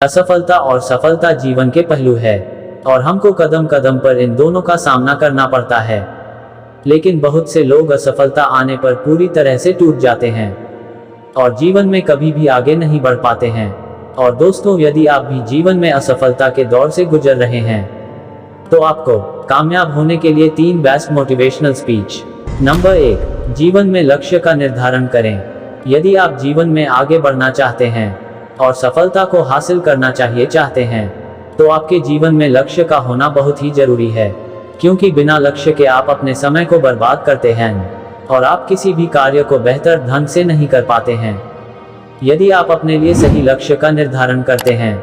असफलता और सफलता जीवन के पहलू है और हमको कदम कदम पर इन दोनों का सामना करना पड़ता है। लेकिन बहुत से लोग असफलता आने पर पूरी तरह से टूट जाते हैं और जीवन में कभी भी आगे नहीं बढ़ पाते हैं। और दोस्तों, यदि आप भी जीवन में असफलता के दौर से गुजर रहे हैं तो आपको कामयाब होने के लिए 3 बेस्ट मोटिवेशनल स्पीच। नंबर 1, जीवन में लक्ष्य का निर्धारण करें। यदि आप जीवन में आगे बढ़ना चाहते हैं और सफलता को हासिल करना चाहते हैं तो आपके जीवन में लक्ष्य का होना बहुत ही जरूरी है, क्योंकि बिना लक्ष्य के आप अपने समय को बर्बाद करते हैं और आप किसी भी कार्य को बेहतर ढंग से नहीं कर पाते हैं। यदि आप अपने लिए सही लक्ष्य का निर्धारण करते हैं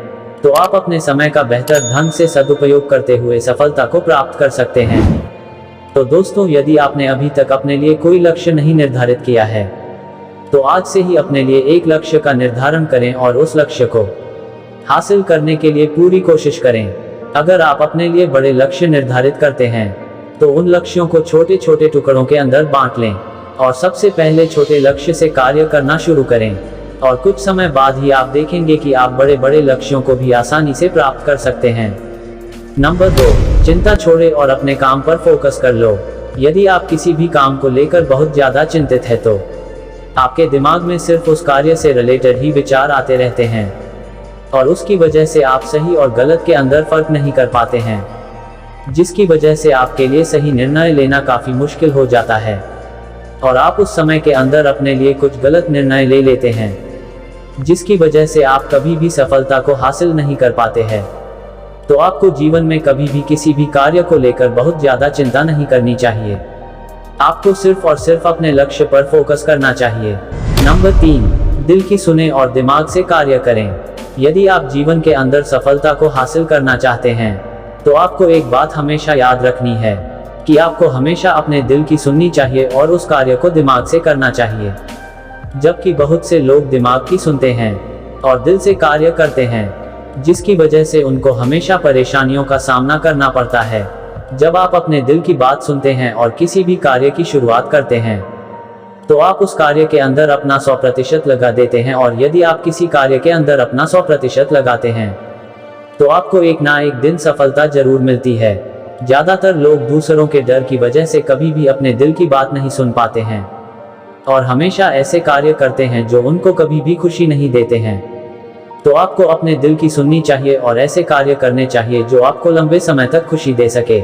तो आप अपने समय का बेहतर ढंग से सदुपयोग करते हुए सफलता को प्राप्त कर सकते हैं। तो दोस्तों, यदि आपने अभी तक अपने लिए कोई लक्ष्य नहीं निर्धारित किया है तो आज से ही अपने लिए एक लक्ष्य का निर्धारण करें और उस लक्ष्य को हासिल करने के लिए पूरी कोशिश करें। अगर आप अपने लिए बड़े लक्ष्य निर्धारित करते हैं तो उन लक्ष्यों को छोटे छोटे टुकड़ों के अंदर बांट लें और सबसे पहले छोटे लक्ष्य से कार्य करना शुरू करें और कुछ समय बाद ही आप देखेंगे कि आप बड़े बड़े लक्ष्यों को भी आसानी से प्राप्त कर सकते हैं। नंबर 2, चिंता छोड़े और अपने काम पर फोकस कर लो। यदि आप किसी भी काम को लेकर बहुत ज्यादा चिंतित है तो आपके दिमाग में सिर्फ उस कार्य से रिलेटेड ही विचार आते रहते हैं और उसकी वजह से आप सही और गलत के अंदर फर्क नहीं कर पाते हैं, जिसकी वजह से आपके लिए सही निर्णय लेना काफी मुश्किल हो जाता है और आप उस समय के अंदर अपने लिए कुछ गलत निर्णय ले लेते हैं, जिसकी वजह से आप कभी भी सफलता को हासिल नहीं कर पाते हैं। तो आपको जीवन में कभी भी किसी भी कार्य को लेकर बहुत ज्यादा चिंता नहीं करनी चाहिए। आपको सिर्फ और सिर्फ अपने लक्ष्य पर फोकस करना चाहिए। नंबर 3, दिल की सुने और दिमाग से कार्य करें। यदि आप जीवन के अंदर सफलता को हासिल करना चाहते हैं तो आपको एक बात हमेशा याद रखनी है कि आपको हमेशा अपने दिल की सुननी चाहिए और उस कार्य को दिमाग से करना चाहिए। जबकि बहुत से लोग दिमाग की सुनते हैं और दिल से कार्य करते हैं, जिसकी वजह से उनको हमेशा परेशानियों का सामना करना पड़ता है। जब आप अपने दिल की बात सुनते हैं और किसी भी कार्य की शुरुआत करते हैं तो आप उस कार्य के अंदर अपना 100% लगा देते हैं और यदि आप किसी कार्य के अंदर अपना 100% लगाते हैं तो आपको एक ना एक दिन सफलता जरूर मिलती है। ज्यादातर लोग दूसरों के डर की वजह से कभी भी अपने दिल की बात नहीं सुन पाते हैं और हमेशा ऐसे कार्य करते हैं जो उनको कभी भी खुशी नहीं देते हैं। तो आपको अपने दिल की सुननी चाहिए और ऐसे कार्य करने चाहिए जो आपको लंबे समय तक खुशी दे सके।